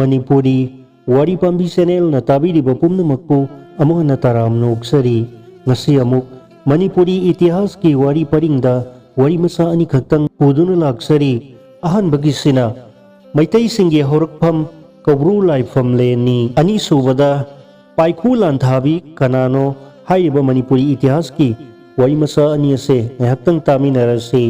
Manipuri Wari Pambi Channel na tabiriba pumnamakpo amo na taramno uksari ngasi amuk Manipuri itihas ki wari paringda wari masa ani khaktang puduna laksari ahan bagisina Maitai singge horakpham Kabru Laifam Leni ani subada Paiku Lanthabi Kanano Haiba Manipuri itihas ki wari masa ani ase ngahaktang taminarase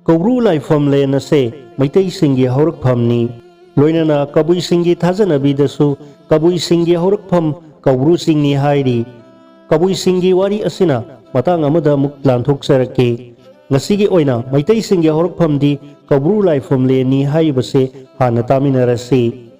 Kabru Laifam Len ase Maitai singge horakpham ni Loinana kabui singgi thajanabi dasu kabui singgi horakpham kabru singni hairi kabui singgi wari asina matang amada muk lanthokjarake ngasigi oina maitai singgi horakpham di kabru laifam leni haibase hana taminarase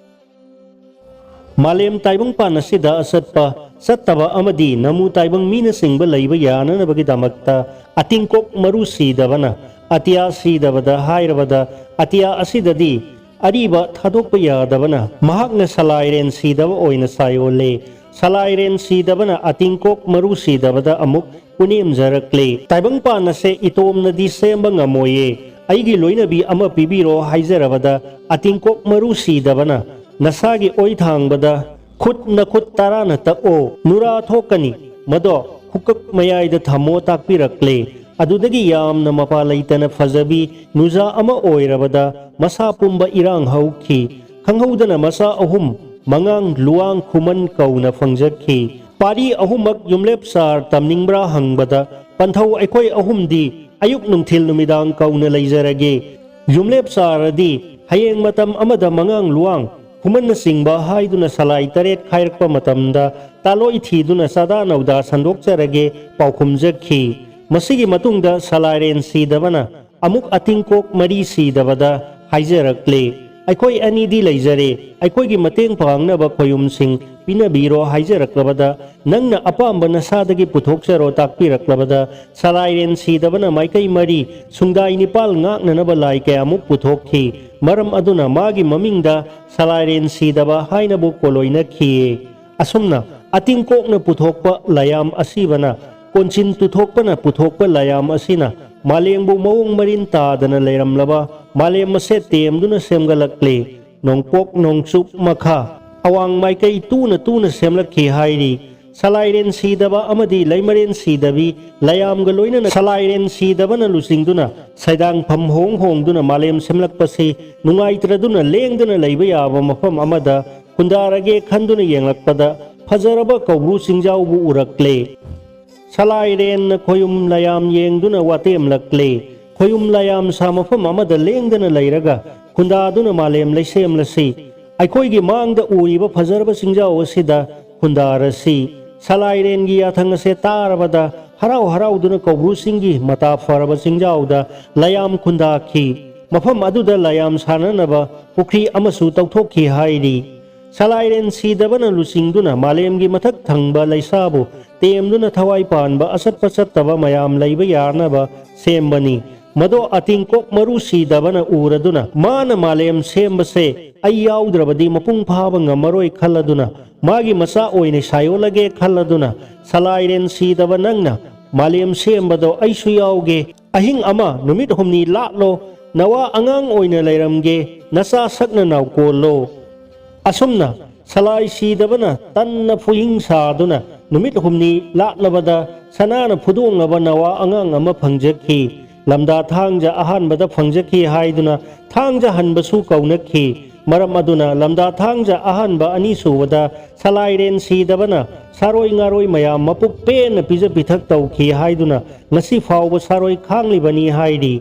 malem taibang panasida asatpa sattaba amadi namu taibang mina singba laiba yananabagi damakta atingkok maru sidabana atiya sidabada hairabada atiya asidadi Ariba thadokpa yadabana mahakna salairen sidaba oina sayole salairen sidabana atingkok maru sidabada amuk punim jarakle taibang panase itomna di semba ngamoye aigi loinabi ama pibiro haijarabada atingkok maru sidabana nasagi oithhangbada khut na khut tarana tako nura thokani mado hukak mayaida thamo takpirakle adudagi yamna mapa laitana fajabi nuja ama oirabada masa pumba irang hauki khanghaudana masa ahum mangang luang khuman kauna phangjakhi pari ahumak yumlep sar tamningbra hangbada panthau aikoi ahum di ayuk nungthil numidang kauna leijarage yumlep saradi hayeng matam amada mangang luang khuman na singba haiduna salai taret khairakpa matamda taloi thiduna sada nauda sandokjarage paukhumjakhi Masigi matungda salairen sidabana amuk atingkok mari sidabada haijarakle aikoi ani di leijare aikoi gi mateng pangnaba khoyumsing pinabiro haijaraklabada nangna apamba nasadagi puthokjaro takpiraklabada salairen sidabana maikai mari sungdai nipal ngaknanaba lai kay amuk puthokhi maram aduna magi mamingda salairen sidaba hainabu koloina khiye asumna atingkok na puthokpa layam asibana Konchin tuthokpa na puthokpa layam asina malengbu mawung marin tadana leiramlaba malem mase temduna semgalakle nongpok nongsup makha awang maikai tuna semlakhi hairi salairen sidaba amadi laimaren sidabi layam galoina na salairen sidaba na lusingduna saidang phamhong hongduna malem semlakpase nungaitraduna lengduna leiba yaba mafam amada kundarage khanduna yenglakpada fajaraba kabru singjaubu urakle Salairen na khoyum layam yengduna watem lakle khoyum layam samafam amada lengdana lairaga khundaduna malem leisem lasi aikoi gi mangda uriba fajarba singjau asida khundarasi salairen gi athang se tarabada harau duna kabru singi mata faraba singjauda layam khundakhi mafam aduda layam sananaba pukri amasu tauthokhi hairi Salairen sidabana lusingduna malemgi mathak thangba laisabu temduna thawai panba asat pasattaba mayam leiba yarnaba sembani mado atingkok maru sidabana uraduna mana malem sembase ai yaudrabadi mapung phaba ngamaroi khalladuna magi masa oine sayolage khalladuna salairen sidaba nangna malem sembado aisu yauge ahing ama numit humni laklo nawa angang oine leiramge nasa sakna nawkollo Asumna salai sidabana tanna fuing saduna numit humni laklabada sanana phudungaba nawa angang ama phangjakhi lamda thangja ahanbada phangjakhi haiduna thangja hanbasu kaunakhi maram aduna lamda thangja ahanba ani subada salairen sidabana saroi ngaroi mayam mapuk pen pija pithak tauki haiduna ngasi fawba saroi khanglibani haidi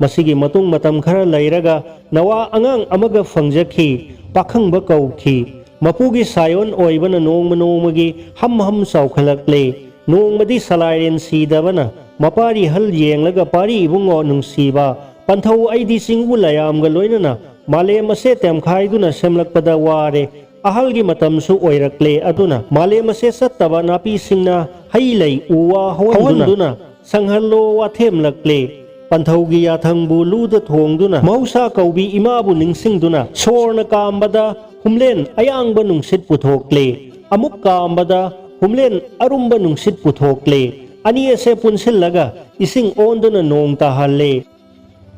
masigi matung matam khara lairaga nawa angang amaga phangjakhi pakhangba kauki mapugi sayon oibana nongmagi ham saukhalakle nongmadi salairen sidabana mapari hal yenglaga pari ibungo nungsiba panthau aidi singbu layamga loinana malem ase temkhaiduna semlakpada ware ahalgi matamsu oirakle aduna malem ase sattaba napi singna hailai uwa hawanduna sanghallo wathemlakle Panthaugi yathangbu luda thongduna mausa kaubi imabu ningsingduna sorna kambada humlen ayangba nungsit puthokle amuk kambada humlen arumba nungsit puthokle ani ase punsillaga ising onduna nong tahalle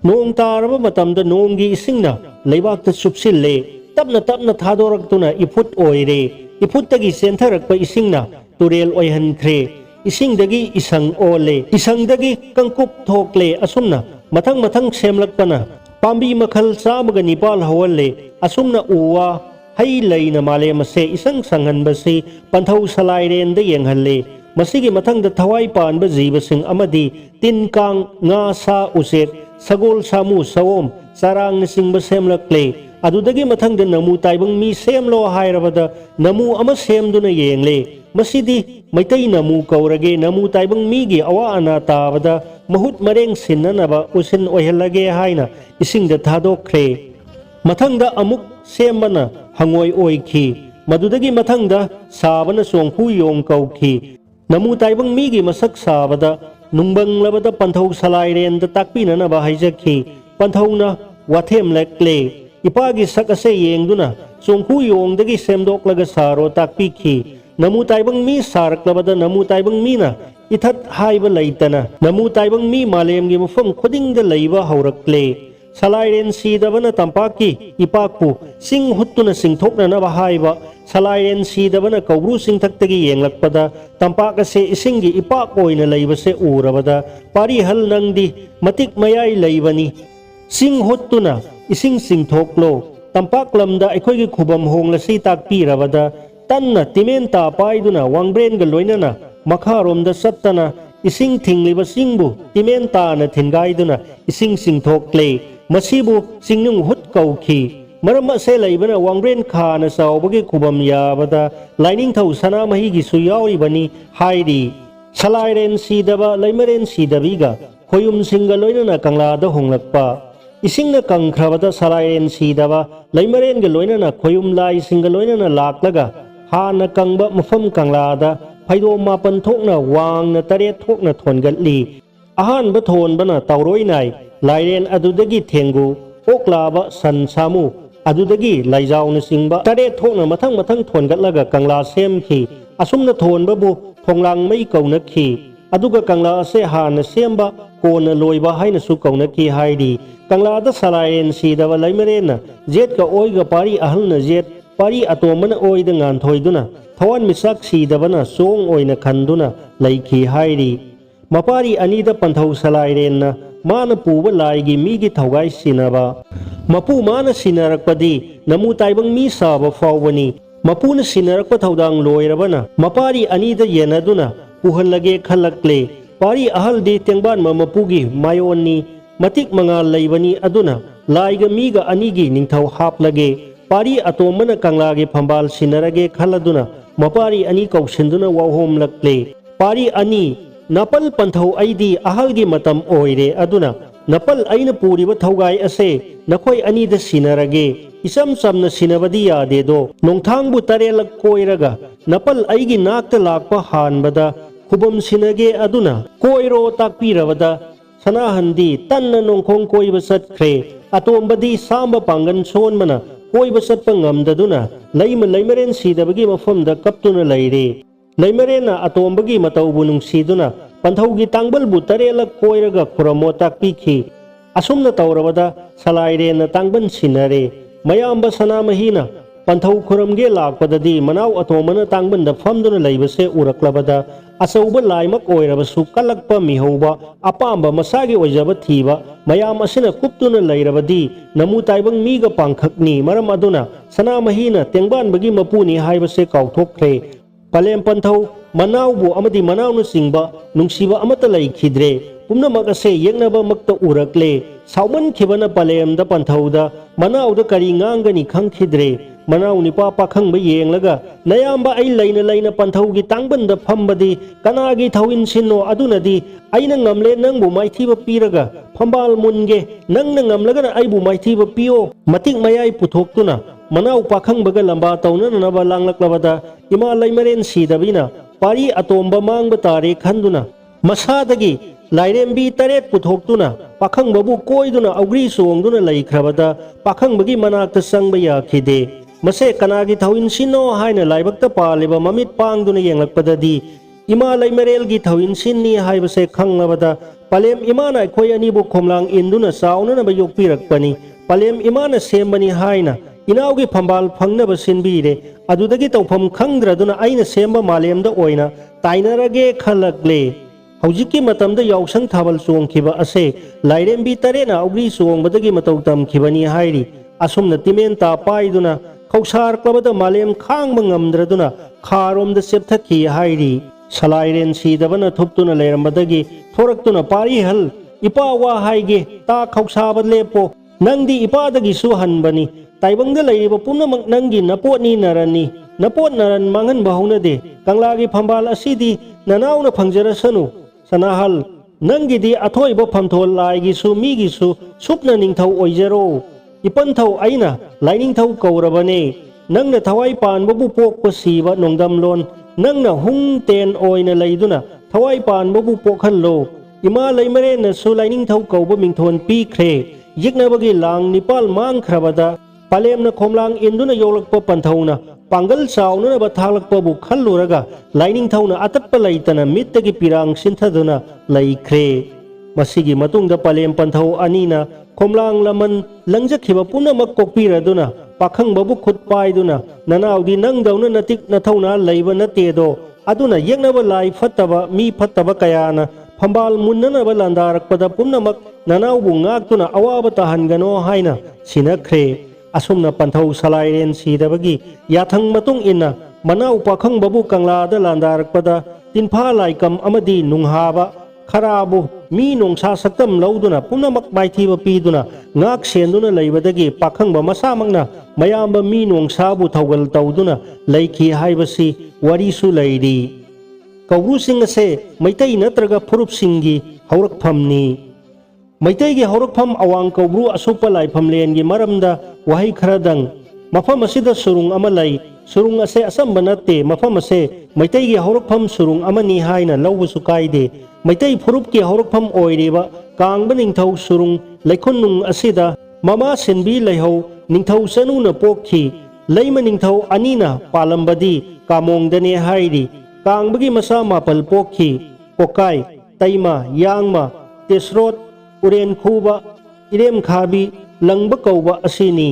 nong taraba matamda nonggi isingna leibakta supsille tapna tapna thadoragtuna iput oire iputtagi sentherakpa isingna turel oihankhre isingdagi isang ole isangdagi kangkup thokle asumna mathang mathang semlakpana pambi makhal chamaga nipal hawalle asumna uwa hai leina malem ase isang sanghanbasi panthau salairenda yenghalle masigi mathangda thawai panba jibasing amadi tinkang nga sa uset sagol samu sawom sarang singba semlakle adudagi mathangda namu taibang mi semlo hairabada namu ama semduna yengle masidi maitai namu kaurage namu taibang migi awa ana tabada mahut mareng sinnanaba usin oihalage haina isingda thadokre mathangda amuk sembana hangoi oikhi madudagi mathangda sabana songhu yong kauki namu taibang migi masak sabada nungbang labada panthau salairenda takpinanaba haijakhi panthauna wathem lekle ipagi sakase yengduna songhu yongdagi semdoklaga saro takpikhi namu taibang mi saraklabada namu taibang mina ithat haiba leitana namu taibang mi malemgi mafam khudingda leiba haurakle salairen sidabana tampaki ipakpu sing huttuna singthokna na bahaiba salairen sidabana kaubru singthaktagi yenglakpada tampakase isingi ipak oina leibase urabada pari hal nangdi matik mayai leibani sing huttuna ising singthoklo tampak lamda aikhoigi khubam honglasi takpirabada tanna timenta paiduna wangbren ga loinana makharomda sattana ising thingliba singbu timenta na thingaiduna ising singthokle masibu singnung hut kauki maram ase leibana wangbren khana saubagi khubam yabada lining thau sana mahi gi su yauribani hairi salairen sidaba leimaren sidabiga khoyum singa loinana kanglada honglakpa isingna kangkhrabada salairen sidaba leimaren ga loinana khoyum lai singa loinana laklaga hana kangba mafam kanglada phaido mapan thokna wangna tare thokna thongatli ahanba thonbana tauroinai lairen adudagi thengu oklaba san samu adudagi laijauna singba tare thokna mathang mathang thongatlaga kangla semki asumna thonbabu thonglang mai kaunakhi aduga kangla ase hana semba kona loiba haina su kaunakhi haidi kangla da salairen sidaba laimarena jet ka oiga pari ahalna jet pari atomana oida ngan thoiduna thawan misak sidabana song oina khanduna laiki hairi mapari anida panthau salairenna mana puba laigi migi thaugai sinaba mapu mana sinarakpadi namu taibang mi saba fawani mapuna sinarakpa thaudang loirabana mapari anida yenaduna puhallage khalakle pari ahaldi tengban mapugi mayonni matik mangal leibani aduna laiga miga anigi ningthau haplage pari atomana kanglage phambal sinarage khaladuna mapari ani kausinduna wahom lakle pari ani napal panthau aidi ahalgi matam oire aduna napal aina puriba thaugai ase nakhoi ani da sinarage isam samna sinabadi yade do nongthangbu tarelak koiraga napal aigi nakta lakpa hanbada khubam sinage aduna koiro takpirabada sanahandi tanna nongkhong koiba satkre atombadi samba pangan sonmana koiba satpa ngamdaduna leimaren sidabagi mafamda kaptuna leire leimarena atombagi mataubu nungsiduna panthaugi tangbal tarelak koiraga khuramo takpikhi asumna taurabada salairena tangban sinare mayamba sanamahina panthau khuramge lakpadadi manau atomana tangbanda famduna leibase uraklabada asauba laimak oirabasu kalakpa mihauba apamba masagi oijaba thiba mayam asina kuptuna leirabadi namu taibang miga pangkhakni maram aduna sanamahina tengban bagi mapuni haibase kauthokre palem panthau manaubu amadi manaunu singba nungsiba amata laikhidre pumnamak ase yengnaba makta urakle sauman khibana palemda panthauda manauda kari ngangani khangkhidre manau nipa pakhangba yenglaga nayamba ai laina panthaugi tangbanda phambadi kanagi thawin sinno adunadi aina ngamle nangbu maithiba piraga phambal munge nangna ngamlaga aibu maithiba piyo matik mayai puthoktuna manau pakhangbaga lamba taunanaba langlaklabada ima laimaren sidabina pari atomba mangba tare khanduna masadagi lairembi taret puthoktuna pakhangbabu koiduna augri songduna laikhrabada pakhangbagi manakta sangba yakhide mase kanagi thawin sinno haina laibakta paliba mamit pangduna yenglakpadadi ima laimarelgi thawin sinni haibase khanglabada palem imana khoi ani bu khomlang induna sauna na bayok pirakpani palem imana sembani haina इनाउगी फंबाल फंगनब सिनबीरे अदुदगी तौफम खंद्रदुना अइना Semba मालेमदा ओइना ताइनरगे खलकले हौजिकी मतमदा याउसंग थाबल चोंखिबा असे लाइरेंबी तरेना औग्री चोंबदगी मतौ तमखिबनी हाइरी असुमना तिमेन ता पाइदुना खौसार क्लबदा मालेम खांगबा ngamद्रदुना खारोमदा सेप्थखी हाइरी सलाइरेन सीदबना थुपतुना लेरमदगी थोरक्तुना पारी हल इपा वा हाइगे ता खौसाबा लेपो नंगदी इपादगी सुहनबनी ताइबंगदा लैरिबा पुनमक नंगी नपोतनी नरनी नपोत नरन मांगन बहुनदे कंगलागी फंबाल असीदी ननाउना फंगजरसनु सनाहल नंगीदी अथोइबा फमथोल लाइगिसु मीगिसु सुपना निंगथौ ओइजरो इपनथौ अइना लाइनिंगथौ कौरबने नंगना थवाई पानबबु पोकपा सीबा नोंदमलोन नंगना हुंग तेन ओइना लैदुना थवाई पानबबु पोखनलो इमा लैमरेनसु लाइनिंगथौ कौबा मिंथोन पीख्रे यिगनबगी लांग निपाल मांगख्रबदा पालेमना खोमलांग इंदुना योलकपा पंथौना पांगल चावनबा थालकपबु खल्लुरगा लाइनिंगथौना अतप्पा लैतना मित्तगी पिरांग सिंथदुना लैख्रे मसिगी मतुंगदा पालेम पंथौ अनीना खोमलांग लमन लंजखिबा पुनमक कोकपीरदुना पाखंगबबु खुद पाइदुना ननाउदी नंगदौना नतिक नथौना लैबा नतेदो अदुना येगनबा लाई फत्तबा मी फत्तबा कयाना फंबाल मुन्ननबा लांदारकपदा पुनमक ननाउबु ngaktuna awaba tahangano haina sinakre asumna panthau salairen sidabagi yathang matung inna manau pakhang babu kanglada landarakpada tinpha laikam amadi nunghaba kharabu mi nongsa saktam lauduna punamak maithiba piduna ngak senduna leibadagi pakhang ba masamangna mayamba mi nongsa bu thaugal tauduna leikhi haibasi wari su leidi Kourou Singh से मैतई नत्रगा फुरुप सिंगी हौरकफमनी मैतई गे हौरकफम अवांग Kourou असुप लाइफम लेन गे मरमदा वही खरदंग मफम असिदा सुरुंग अमा लै सुरुंग असे असंब नत्ते मफम असे मैतई गे हौरकफम सुरुंग अमनी हाइना लौबसु कायदे मैतई फुरुप के हौरकफम ओइरेबा कांगबा निंगथौ सुरुंग लैखुन्नुंग असिदा ममा सिनबी लैहौ निंगथौ सनुना पोखी लैमा निंगथौ अनीना पालंबदी कामोंगदने हाइरी कांगबगी मसा मापल पोखी पोकाई तैमा यांगमा तेसरोत उरेन खूबा इरेम खाबी लंगब कौबा असिनी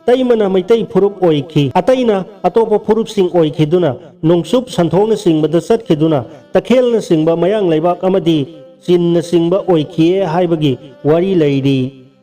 तैमना मैतई फुरुप ओइखी अतैना अतोप फुरुप सिंग ओइखिदुना नोंसुप संथोंना सिंगबदा सटखिदुना तखेलना सिंगबा मयांग लैबाक अमदी चिन्ना सिंगबा ओइखिए हाइबगी वारी लैरी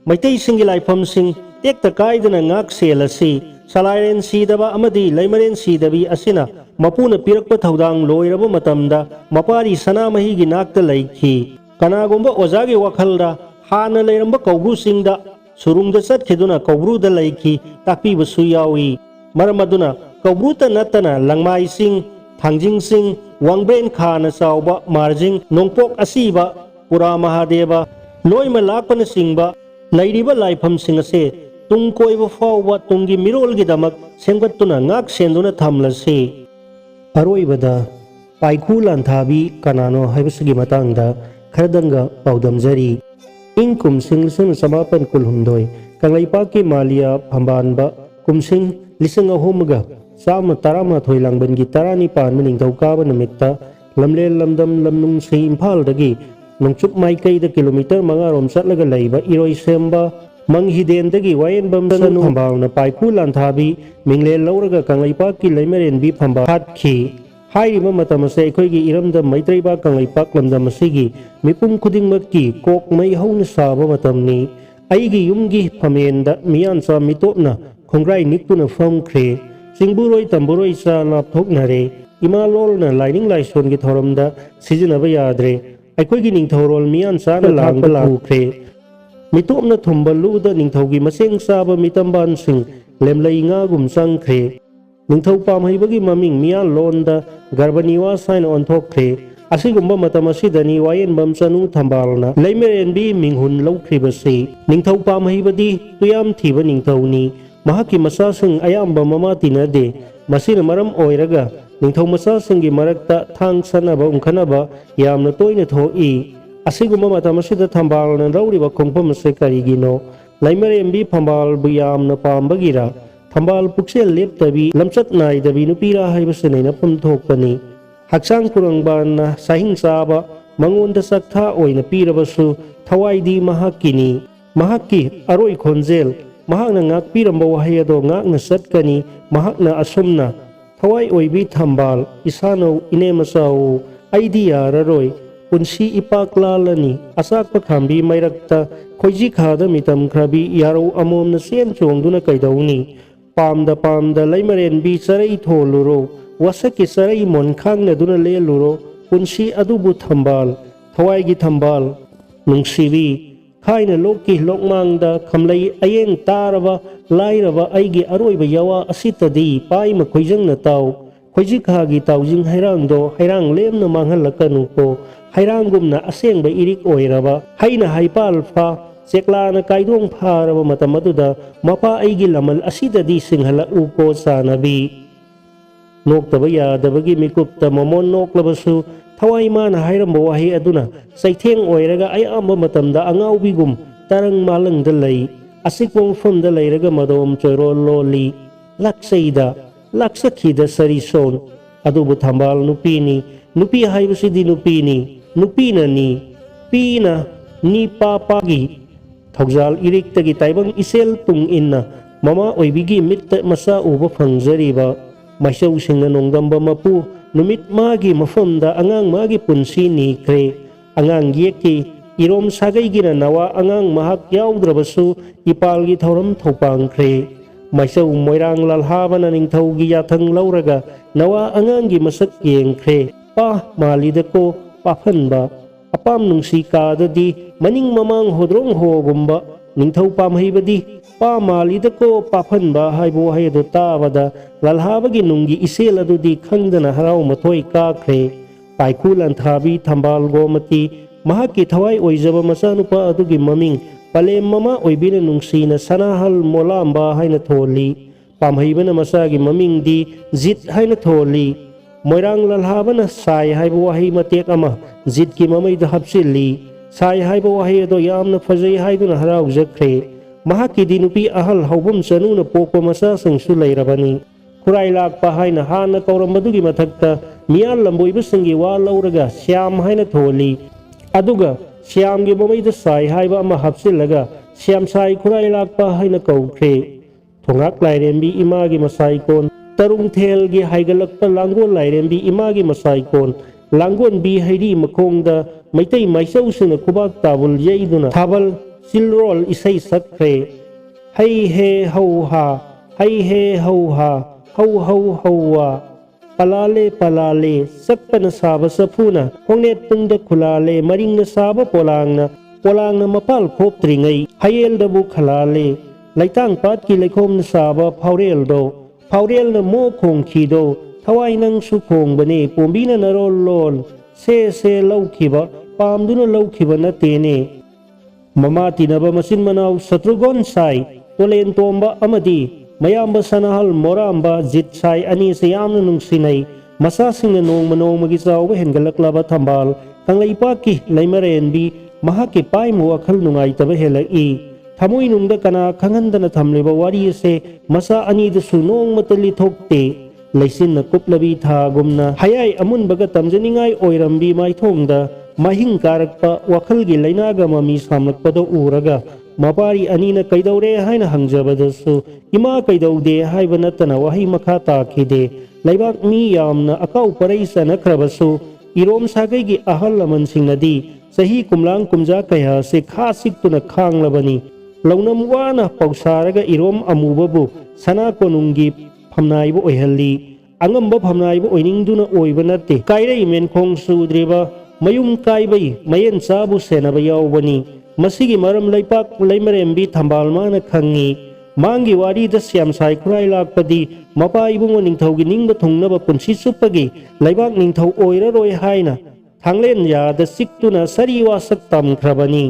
मैतई सिंगी लाइफम सिंग तेक्ता काइदना ngak selasi salairen sidaba amadi laimaren sidabi asina मपून पीरक्प थौदांग लोइरब मतमदा मपारी सनामही गी नाक्ता लैखी कनागुंबा ओजागी वखलदा हाना लैरंबा कौब्रू सिंगदा सुरुंगदा चटखिदुना कौब्रूदा लैखी ताकपीबसु यावी मरमदुना कौब्रूता नत्तना लंगमाई सिंग थांजिंग सिंग वांगब्रेन खाना चावबा मार्जिंग नोंपोक असीबा पुरा महादेवा लोइमा लाकपन सिंगबा लैरिबा लाइफम सिंग असे तुंग कोइबा फावबा तुंगी मिरोलगिदमक सेंगतुना ngak senduna thamlasi अरोइबदा पाइखु लांथाबी कनानो हाइबसगी मतंगदा खरदंगा पाउदमजरी इंग कुमसिंग लिसिंग समापन कुलहुमदोय कंगलाइपाकी मालिया फंबानबा कुमसिंग लिसिंग अहोमगा चाम तरामाथोय लांगबनगी तरानी पान निंगथौकाबा नमित्ता लमलेल लमदम लमनुंग से इम्फालदगी नोंचुप माइकैदा किलोमीटर 5 रोम चटलगा लैबा इरोय सेम्बा मंगहिदेनदगी वायेनबम सनु फंबावना पाइखु लांथाबी मिंगलेल लौरगा कंगलाइपाकी लैमरेनबी फंबा हाटखी हाइरिबा मतमसे अखोइगी इरमदा मैत्रैबा कंगलाइपाक लमदमसिगी मिपुम खुदिंगमक्की कोक मै हौना साबा मतमनी अइगी युमगी फमेनदा मियानसा मितोपना खोंग्राई निक्तुना फमख्रे सिंगबुरोय तंबुरोय सा लापथोकनरे इमा लोलना लाइनिंग लाइसोनगी थोरमदा सिजनबा याद्रे अखोइगी निंगथौरोल मियानसाना लांगबा लाखुख्रे मितोपना थुंबलुदा निंगथौगी मसेंग साबा मितंबान सिंग लेमलैंगागुम संख्रे निंगथौ पामहैबगी ममिंग मियान लोनदा गर्भनिवास हाइन ओंथोख्रे असिगुंबा मतम असिदनी वायेनबम चनु थंबालना लैमरेनबी मिंगहुन लौख्रिबसी निंगथौ पामहैबदी तुयाम थीबा निंगथौनी महाकी मसासिंग अयाम्बा ममा तिनदे मसिना मरम ओइरगा निंगथौ मसासिंगी मरक्ता थांग सनबा उंखनबा यामना तोइना थोई असिगुंबा मतम असिदा थंबालना रौरिबा खोंफम से करिगिनो लैमरेनबी फंबाल बुयामना पामबगिरा थंबाल पुक्सेल लेप्तबी लमचत नाइदबी नुपीरा हाइबसने नफम थोकपनी हक्सांग कुरंगबाना साहिंग साबा मंगोंदा सक्था ओइना पीरबसु थवाइदी महाक्किनी महाक्की अरोई खोंजेल mahakna ngakpiramba wahay ado ngakna satkani mahakna asumna thawai oibi thambal isano inemasao aidi yararoi punsi ipaklalani asak pakhambi mairakta khoiji khada mitam khrabi yaro amom na sen chongduna kaidauni pamda laimaren bi sarai tholuro wasaki sarai mon khangna duna leluro punsi adubu thambal thawai gi thambal nungsibi khaina lokki lokmangda khamlai ayeng taraba lairaba aigi aroiba yawa asitadi paima khoijangna taw khoiji khagi tawjing hairangdo hairang lemna manghalakanu ko hairangumna asengba irik oiraba haina haipal pha seklana kaidong pharaba matamaduda mapa aigi lamal asidadi singhala uko sanabi noktaba yadabagi mikupta momon noklabasu thawai mana hairamba wahi aduna saitheng oiraga ayamba matamda angaubigum tarang malangda lay asikwa mafamda layraga madawam choiro loli laksaida laksakhida sarison adubu thambal nupini nupi haibasidi nupina ni pina ni papagi thaujal iriktagi taibang isel tung inna mama oibigi mitta masa uba phangjariba maisau singna nongdamba mapu numit magi mafamda angang magi punsi nikre angang yeki irom sagai gina nawa angang mahak yaudrabasu ipalgi thauram thopangkre maisau moirang lalhabana ningthaugi yathang lauraga nawa angangi masak yengkre pa malidako paphanba apam nungsi kadadi maning mamang hodrong hogumba ningthau pamhaibadi pa malidako paphanba haibo haido tabada lalhabagi nungi isel adudi khangdana harau mathoi kakre paikulan thabi thambal gomati mahaki thawai oijaba masanupa adugi maming palem mama oibina nungsina sanahal molamba haina tholi pamhaibana masagi maming di zit haina tholi moirang lalhabana sai haibo wahi matek ama zit ki mamaida hapsili sai haibo wahi ado yamna fajai haiduna harau jakre mahaki dinupi ahal haubum sanuna pokpa masa sangsu lairabani kurai lakpa haina hana kaurambadugi mathakta miyal lamboiba sangi wa lauraga syam haina tholi aduga syam gi mamaida sai haiba ama hapsilaga syam sai kurai lakpa haina kaukre thongak lairembi imagi masai kon tarung thel gi haigalakpa langon lairembi imagi masai kon langon bi hairi makongda maitai maisau sina kubak tabul yaiduna thabal silrol isai sakre hai he hau ha hau wa palale sakpana saba sapuna hongnet pungda khulale maringna saba polangna mapal khoptringai hayel dabu khalale laitang pat ki lekhom na saba phaurel na mo khong khido thawai nang su khong bane pombina narol lol se laukhiba pamduna laukhiba na tene mama tinaba masin manaw satrugon sai tolen tomba amadi mayamba sanahal moramba zit sai ani sayamna nungsinay masasing nong manong magisaw hengalaklaba thambal kanglaipa ki laimarenbi mahaki pai mo akhal nungai taba helai thamoi nungda kana khangandana thamleba wari se masa ani da sunong matali thokte laisin na kuplabi tha gumna hayai amun baga tamjaningai oirambi mai thongda mahing karakpa wakhal gi lainaga mami samlakpado uraga mapari anina kaidaure haina hangjabadasu ima kaidaude haiba natana wahi makha takhide laibak mi yamna akau paraisa nakrabasu irom sagai gi ahal laman singnadi sahi kumlang kumja kaya se khasik tuna khanglabani launam wana pausaraga irom amubabu sana konungi phamnaibu oihalli angamba phamnaibu oiningduna oiba natte kairei men khong sudreba mayum kaibai mayen sabu senaba yaubani masigi maram laipak laimarembi thambal mana khangi mangi wari da syam sai khurai lakpadi mapa ibungo ningthaugi ningba thungnaba punsi suppagi laibak ningthau oira roi haina thanglen ya da siktuna sariwa saktam khrabani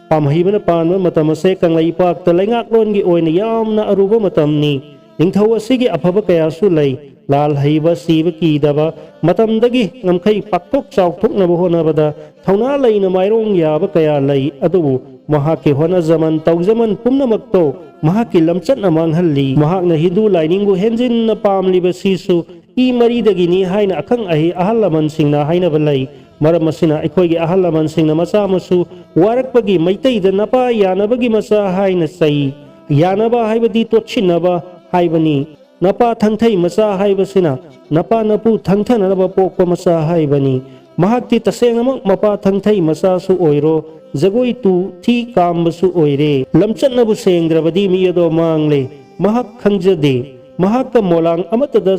pamhibana panwa matamase kanglaipak ta laingaklongi oina yamna aruba matamni ningthau asigi afaba kaya su lai lal haiba siba kidaba matamdagi ngamkhai paktok chawthoknaba honabada thauna laina mairong yaba kaya lai adubu mahaki hona zaman tawjaman pumnamakto mahaki lamchat namang halli mahakna hindu lainingbu henjin na pamliba sisu i maridagi ni haina akhang ahi ahalaman singna haina balai maram masina aikhoigi ahalaman singna masa masu warakpagi maitai da napa yanabagi masa haina sai ꯌꯥꯅꯕ ꯍꯥꯏꯕꯗꯤ ꯇꯣꯠꯁꯤꯟꯅꯕ ꯍꯥꯏꯕꯅꯤ ꯅꯄꯥ ꯊꯪꯊꯩ ꯃꯆꯥ ꯍꯥꯏꯕꯁꯤꯅ ꯅꯄꯥ ꯅꯄꯨ ꯊꯪꯊꯅꯅꯕ ꯄꯣꯛꯄ ꯃꯆꯥ ꯍꯥꯏꯕꯅꯤ ꯃꯍꯥꯛꯇꯤ ꯇꯁꯦꯡꯅꯃꯛ ꯃꯄꯥ ꯊꯪꯊꯩ ꯃꯆꯥꯁꯨ ꯑꯣꯏꯔꯣ ꯖꯒꯣꯏ ꯇꯨ ꯊꯤ ꯀꯥꯝꯕꯁꯨ ꯑꯣꯏꯔꯦ ꯂꯝꯆꯠꯅꯕꯨ ꯁꯦꯡꯗ꯭ꯔꯕꯗꯤ ꯃꯤ ꯑꯗꯣ ꯃꯥꯡꯂꯦ ꯃꯍꯥꯛ ꯈꯪꯖꯗꯦ ꯃꯍꯥꯛꯀ ꯃꯣꯂꯥꯡ ꯑꯃꯠꯇꯗ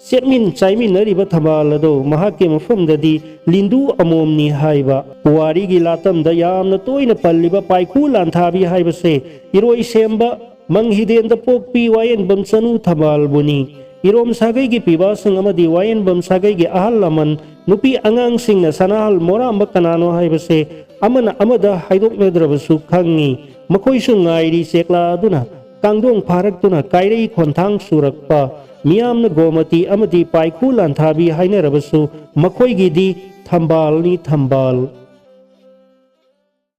ꯆꯦꯠꯃꯤꯟ ꯆꯥꯏꯃꯤꯟꯅꯔꯤꯕ ꯊꯝꯕꯥꯜ ꯑꯗꯣ ꯃꯍꯥꯛꯀꯤ ꯃꯐꯝꯗꯗꯤ ꯂꯤꯟꯗꯨ ꯑꯃꯣꯝꯅꯤ ꯍꯥꯏꯕ ꯄꯨꯋꯥꯔꯤꯒꯤ ꯂꯥꯇꯝꯗ ꯌꯥꯝꯅ ꯇꯣꯏꯅ ꯄꯜꯂꯤꯕ ꯄꯥꯏꯈꯨ ꯂꯥꯟꯊꯥꯕꯤ ꯍꯥꯏꯕꯁꯦ ꯏꯔꯣꯏꯁꯦꯝꯕ ꯃꯪꯍꯤꯗꯦꯟꯗ ꯄꯣꯛꯄꯤ ꯋꯥꯌꯦꯟꯕꯝ ꯆꯅꯨ ꯊꯝꯕꯥꯜꯕꯨꯅꯤ ꯏꯔꯣꯝ ꯁꯥꯒꯩꯒꯤ ꯄꯤꯕꯥꯁꯤꯡ ꯑꯃꯗꯤ ꯋꯥꯌꯦꯟꯕꯝ ꯁꯥꯒꯩꯒꯤ ꯑꯍꯜ ꯂꯃꯟ ꯅꯨꯄꯤ ꯑꯉꯥꯡꯁꯤꯡꯅ ꯁꯅꯥꯍꯜ ꯃꯣꯔꯥꯝꯕ ꯀꯅꯥꯅꯣ ꯍꯥꯏꯕꯁꯦ ꯑꯃꯅ ꯑꯃꯗ ꯍꯥꯏꯗꯣꯛꯅꯗ꯭ꯔꯕꯁꯨ ꯈꯪꯉꯤ ꯃꯈꯣꯏꯁꯨ ꯉꯥꯏꯔꯤ ꯆꯦꯛꯂꯥ ꯑꯗꯨꯅ ꯀꯥꯡꯗꯣꯡ ꯐꯥꯔꯛꯇꯨꯅ ꯀꯥꯏꯔꯩ ꯈꯣꯟꯊꯥꯡ ꯁꯨꯔꯛꯄ ꯃꯤꯌꯥꯝꯅ ꯒꯣꯃꯇꯤ ꯑꯃꯗꯤ ꯄꯥꯏꯈꯨ ꯂꯥꯟꯊꯥꯕꯤ ꯍꯥꯏꯅꯔꯕꯁꯨ ꯃꯈꯣꯏꯒꯤꯗꯤ ꯊꯝꯕꯥꯜꯅꯤ ꯊꯝꯕꯥꯜ